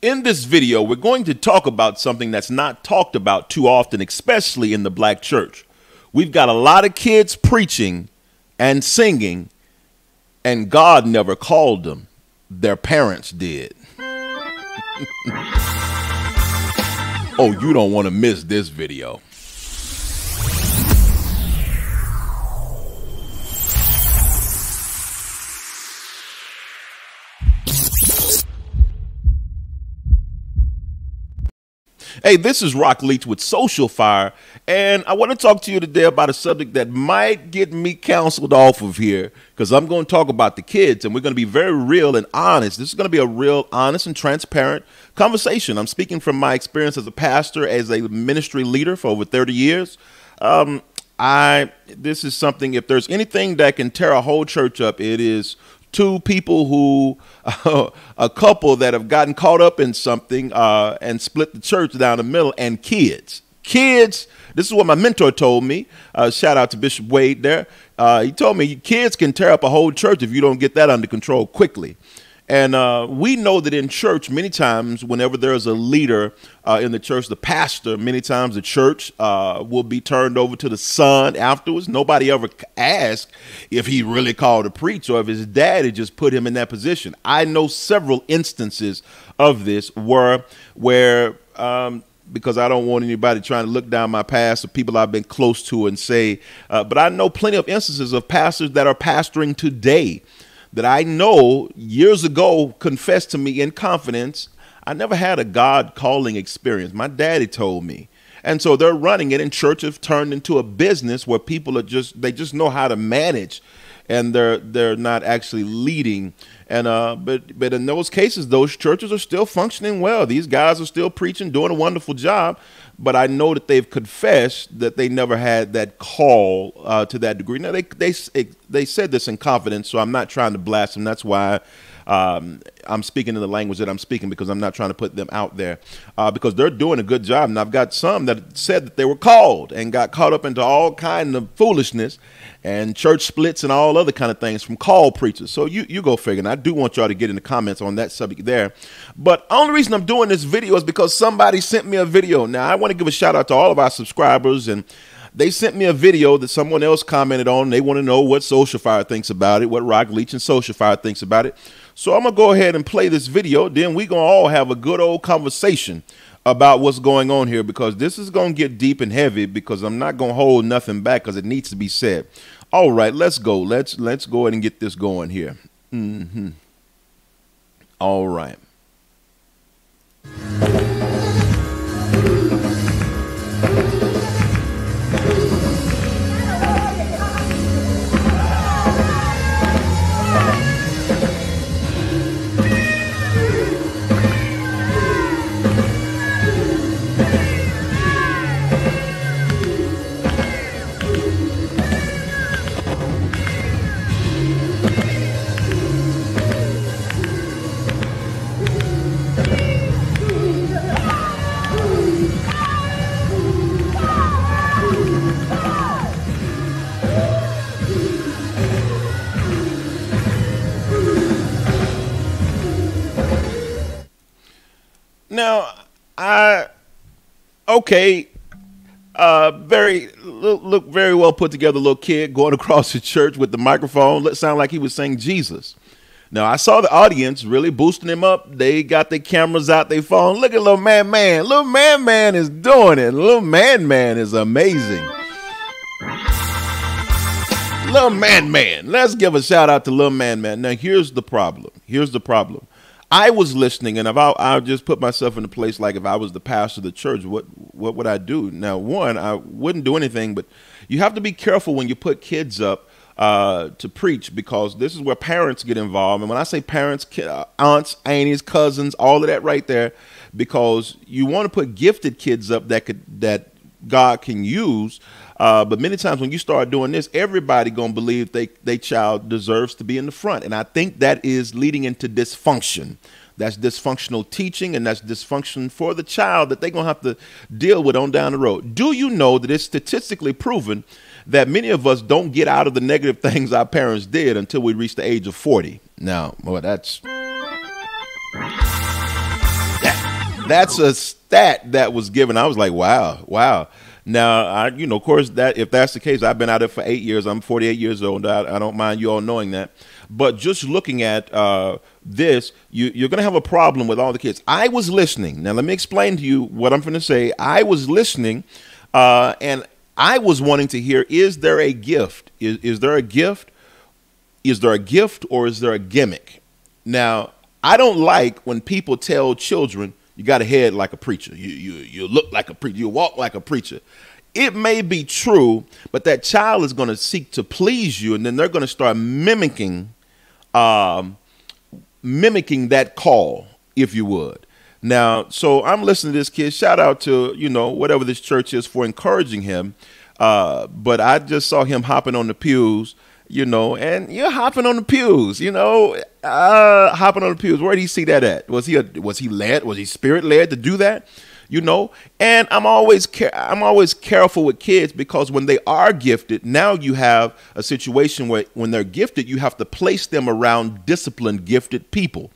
In this video, we're going to talk about something that's not talked about too often, especially in the black church. We've got a lot of kids preaching and singing, and God never called them. Their parents did. Oh, you don't want to miss this video. Hey, this is Rock Leach with Social Fire, and I want to talk to you today about a subject that might get me counseled off of here, because I'm going to talk about the kids, and we're going to be very real and honest. This is going to be a real, honest, and transparent conversation. I'm speaking from my experience as a pastor, as a ministry leader for over 30 years. This is something, if there's anything that can tear a whole church up, it is two people who, a couple that have gotten caught up in something and split the church down the middle, and kids. Kids, this is what my mentor told me. Shout out to Bishop Wade there. He told me kids can tear up a whole church if you don't get that under control quickly. And we know that in church, many times, whenever there's a leader in the church, the pastor, many times the church will be turned over to the son afterwards. Nobody ever asked if he really called to preach or if his daddy just put him in that position. I know several instances of this where because I don't want anybody trying to look down my past or people I've been close to and say, but I know plenty of instances of pastors that are pastoring today that I know years ago confessed to me in confidence, I never had a God calling experience. My daddy told me. And so they're running it, and church have turned into a business where people are they just know how to manage, and they're not actually leading. And but in those cases, those churches are still functioning well. These guys are still preaching, doing a wonderful job. But I know that they've confessed that they never had that call to that degree. Now, they said this in confidence, so I'm not trying to blast them. That's why I'm speaking in the language that I'm speaking, because I'm not trying to put them out there, because they're doing a good job. And I've got some that said that they were called and got caught up into all kind of foolishness and church splits and all other kind of things from called preachers. So you go figure. And I do want y'all to get in the comments on that subject there. But the only reason I'm doing this video is because somebody sent me a video. Now, I want to give a shout out to all of our subscribers, and they sent me a video that someone else commented on. They want to know what Social Fire thinks about it, what Rock Leach and Social Fire thinks about it. So I'm going to go ahead and play this video. Then we're going to all have a good old conversation about what's going on here, because this is going to get deep and heavy, because I'm not going to hold nothing back, because it needs to be said. All right, let's go. Let's go ahead and get this going here. All right. Now, look very well put together little kid going across the church with the microphone. Let sound like he was saying Jesus. Now, I saw the audience really boosting him up. They got their cameras out, their phone. Look at little man. Little man is doing it. Little man is amazing. Little man. Let's give a shout out to little man. Now, here's the problem. I was listening, and if I just put myself in a place like if I was the pastor of the church, what would I do? Now, one, I wouldn't do anything, but you have to be careful when you put kids up to preach, because this is where parents get involved. And when I say parents, aunts, aunties, cousins, all of that right there, because you want to put gifted kids up that God can use. But many times when you start doing this, everybody going to believe they child deserves to be in the front. And I think that is leading into dysfunction. That's dysfunctional teaching, and that's dysfunction for the child that they're going to have to deal with on down the road. Do you know that it's statistically proven that many of us don't get out of the negative things our parents did until we reach the age of 40? Now, well, that's... That's a stat that was given. I was like, wow, wow. Now, of course, that if that's the case, I've been out there for 8 years. I'm 48 years old. I don't mind you all knowing that. But just looking at this, you're going to have a problem with all the kids. I was listening. Now, let me explain to you what I'm going to say. I was listening, and I was wanting to hear, is there a gift? Is there a gift? Is there a gift or is there a gimmick? Now, I don't like when people tell children, you got a head like a preacher. You look like a preacher. You walk like a preacher. It may be true, but that child is going to seek to please you, and then they're going to start mimicking that call, if you would. Now, so I'm listening to this kid. Shout out to, whatever this church is for encouraging him. But I just saw him hopping on the pews, and you're hopping on the pews, hopping on the pews. Where did he see that at? Was he led? Was he spirit led to do that? And I'm always careful with kids, because when they are gifted, now you have a situation where when they're gifted, you have to place them around disciplined, gifted people.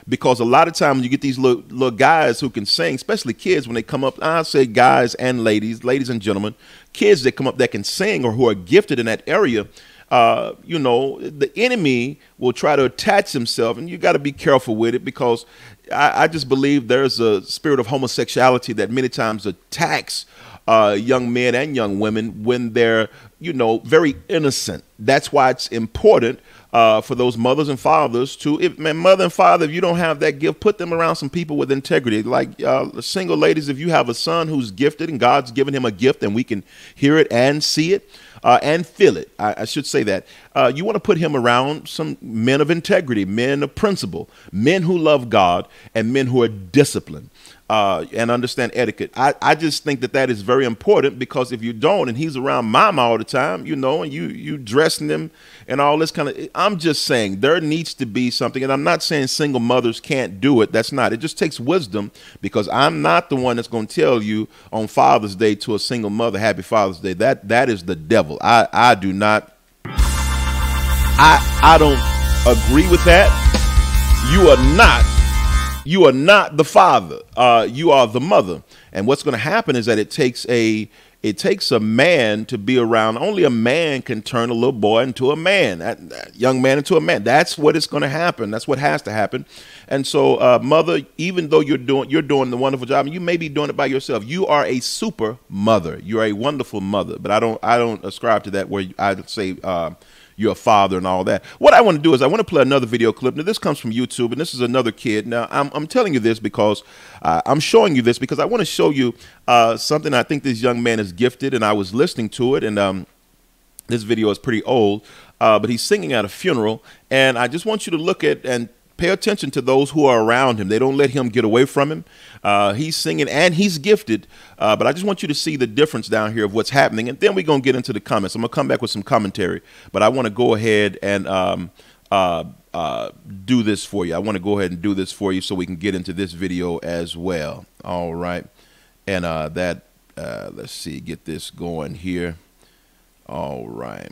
Because a lot of times you get these little guys who can sing, especially kids when they come up, I say guys and ladies and gentlemen, kids that come up that can sing or who are gifted in that area, the enemy will try to attach himself, and you got to be careful with it, because I just believe there's a spirit of homosexuality that many times attacks young men and young women when they're, very innocent. That's why it's important for those mothers and fathers mother and father, if you don't have that gift, put them around some people with integrity. Like single ladies, if you have a son who's gifted and God's given him a gift and we can hear it and see it and feel it, I should say that, you want to put him around some men of integrity, men of principle, men who love God, and men who are disciplined. And understand etiquette. I just think that is very important, because if you don't, and he's around mama all the time, and you dressing them and all this kind of, I'm just saying there needs to be something. And I'm not saying single mothers can't do it. That's not. It just takes wisdom, because I'm not the one that's going to tell you on Father's Day to a single mother, Happy Father's Day. That is the devil. I do not. I don't agree with that. You are not the father. You are the mother. And what's going to happen is that it takes a man to be around. Only a man can turn a little boy into a man, that young man into a man. That's what is going to happen. That's what has to happen. And so, mother, even though you're doing the wonderful job, and you may be doing it by yourself, you are a super mother. You're a wonderful mother. But I don't ascribe to that where I'd say you're a father and all that. What I want to do is I want to play another video clip. Now, this comes from YouTube, and this is another kid. Now, I'm telling you this because I'm showing you this because I want to show you something. I think this young man is gifted, and I was listening to it, and this video is pretty old, but he's singing at a funeral, and I just want you to look at and pay attention to those who are around him. They don't let him get away from him. He's singing and he's gifted, but I just want you to see the difference down here of what's happening, and then we're going to get into the comments. I'm going to come back with some commentary, but I want to go ahead and do this for you. I want to go ahead and do this for you so we can get into this video as well. All right. And let's see, get this going here. All right.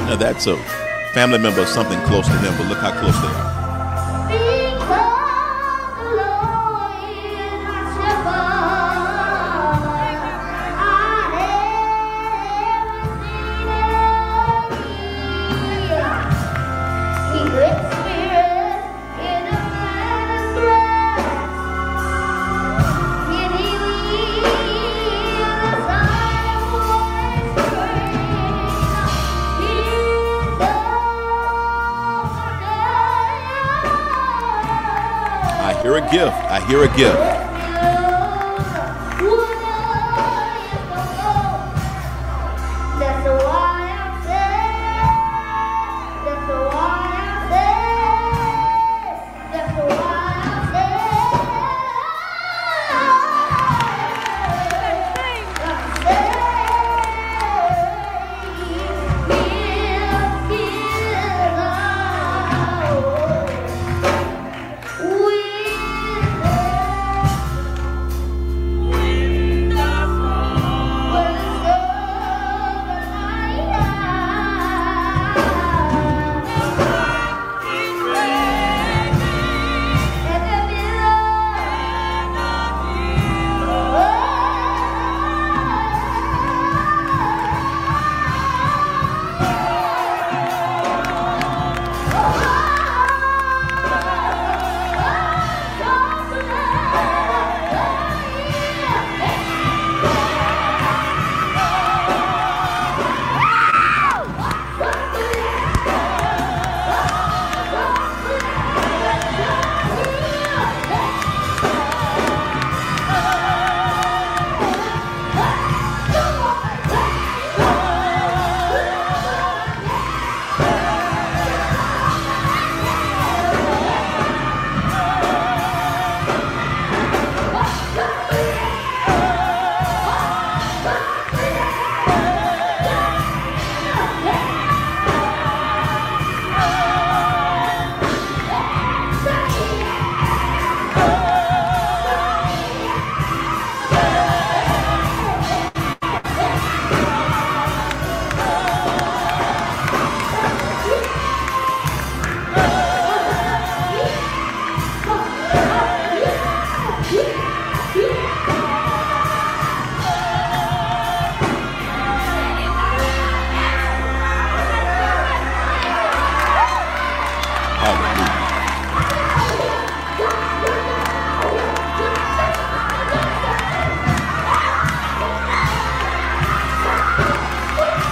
Now that's a family member of something close to him, but look how close they are. Hear a gift. I hear a gift.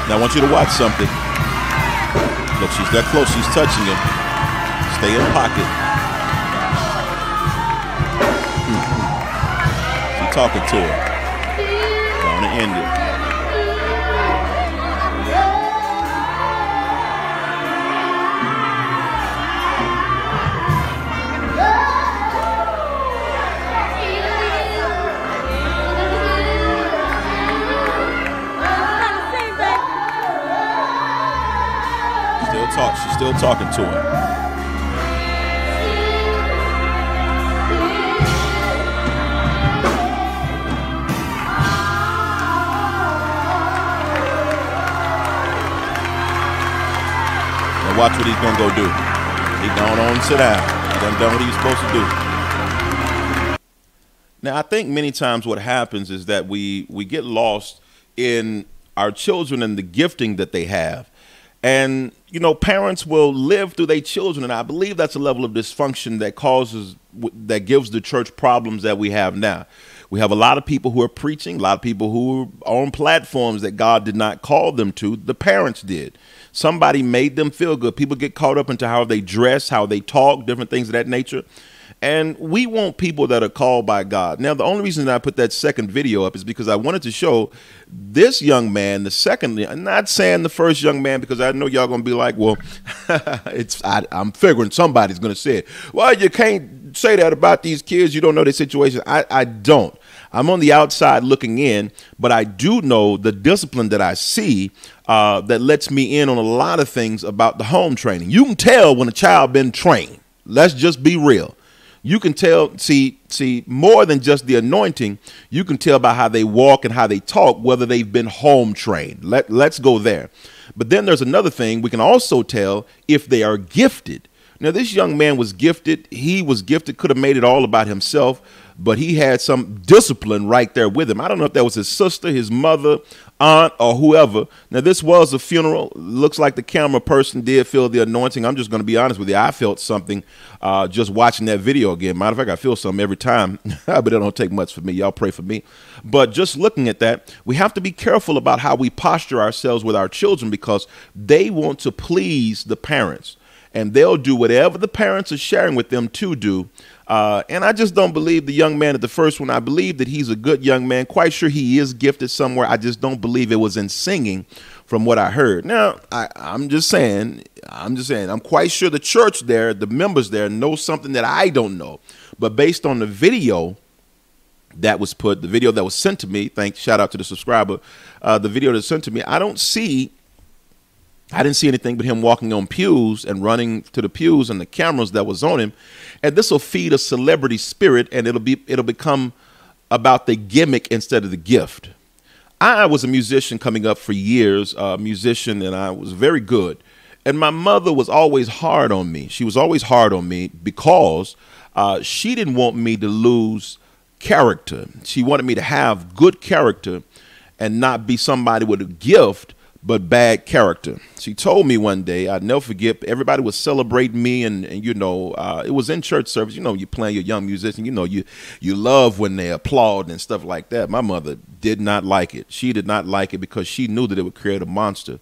Now I want you to watch something. Look, she's that close. She's touching him. Stay in pocket. She's talking to her. I want to end it. She's still talking to him. Now watch what he's gonna go do. He's going on and sit down. He done what he's supposed to do. Now I think many times what happens is that we get lost in our children and the gifting that they have. And, you know, parents will live through their children. And I believe that's a level of dysfunction that gives the church problems that we have now. We have a lot of people who are preaching, a lot of people who are on platforms that God did not call them to. The parents did. Somebody made them feel good. People get caught up into how they dress, how they talk, different things of that nature. And we want people that are called by God. Now, the only reason that I put that second video up is because I wanted to show this young man, the second, I'm not saying the first young man, because I know y'all going to be like, well, I'm figuring somebody's going to say it. Well, you can't say that about these kids. You don't know their situation. I don't. I'm on the outside looking in, but I do know the discipline that I see that lets me in on a lot of things about the home training. You can tell when a child been trained. Let's just be real. You can tell, see more than just the anointing. You can tell by how they walk and how they talk, whether they've been home trained. Let's go there. But then there's another thing. We can also tell if they are gifted. Now, this young man was gifted. He was gifted, could have made it all about himself, but he had some discipline right there with him. I don't know if that was his sister, his mother, aunt, or whoever. Now, this was a funeral. Looks like the camera person did feel the anointing. I'm just going to be honest with you. I felt something just watching that video again. Matter of fact, I feel something every time, but it don't take much for me. Y'all pray for me. But just looking at that, we have to be careful about how we posture ourselves with our children because they want to please the parents. and they'll do whatever the parents are sharing with them to do. And I just don't believe the young man at the first one. I believe that he's a good young man. Quite sure he is gifted somewhere. I just don't believe it was in singing from what I heard. Now, I'm just saying, I'm quite sure the church there, the members there know something that I don't know. But based on the video that was put, the video that was sent to me, shout out to the subscriber, the video that was sent to me, I didn't see anything but him walking on pews and running to the pews and the cameras that was on him. And this will feed a celebrity spirit, and it'll become about the gimmick instead of the gift. I was a musician coming up for years, a musician, and I was very good. And my mother was always hard on me. She was always hard on me because she didn't want me to lose character. She wanted me to have good character and not be somebody with a gift but bad character. She told me one day, I'd never forget, everybody was celebrating me, and you know, it was in church service. You know, you playing your young musician, you know, you love when they applaud and stuff like that. My mother did not like it. She did not like it because she knew that it would create a monster.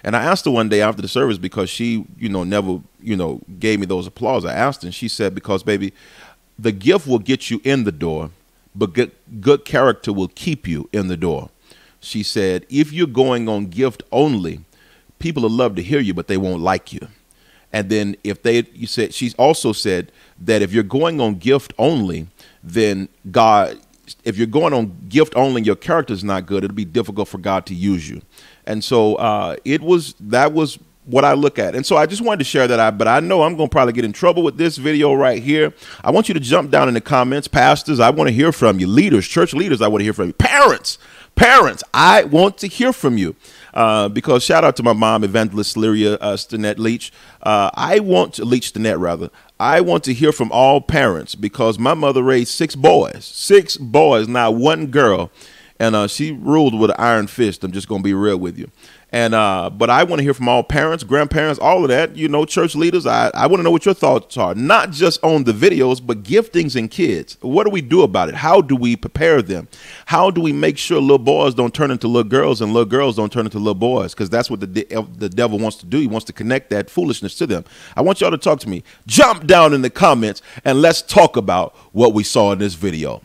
And I asked her one day after the service, because she, you know, never, you know, gave me those applause. I asked her, and she said, because baby, the gift will get you in the door, but good character will keep you in the door. She said, if you're going on gift only, people will love to hear you, but they won't like you. And then she also said that if you're going on gift only, then if you're going on gift only and your character is not good, it'll be difficult for God to use you. And so that was what I look at. And so I just wanted to share that. But I know I'm going to probably get in trouble with this video right here. I want you to jump down in the comments. Pastors, I want to hear from you. Leaders, church leaders, I want to hear from you. Parents, I want to hear from you, because shout out to my mom, Evangelist Lyria Stinnett Leach. I want to hear from all parents, because my mother raised 6 boys, not one girl. And she ruled with an iron fist. I'm just going to be real with you. And but I want to hear from all parents, grandparents, all of that, you know, church leaders. I want to know what your thoughts are, not just on the videos, but giftings in kids. What do we do about it? How do we prepare them? How do we make sure little boys don't turn into little girls and little girls don't turn into little boys? Because that's what the devil wants to do. He wants to connect that foolishness to them. I want y'all to talk to me. Jump down in the comments and let's talk about what we saw in this video.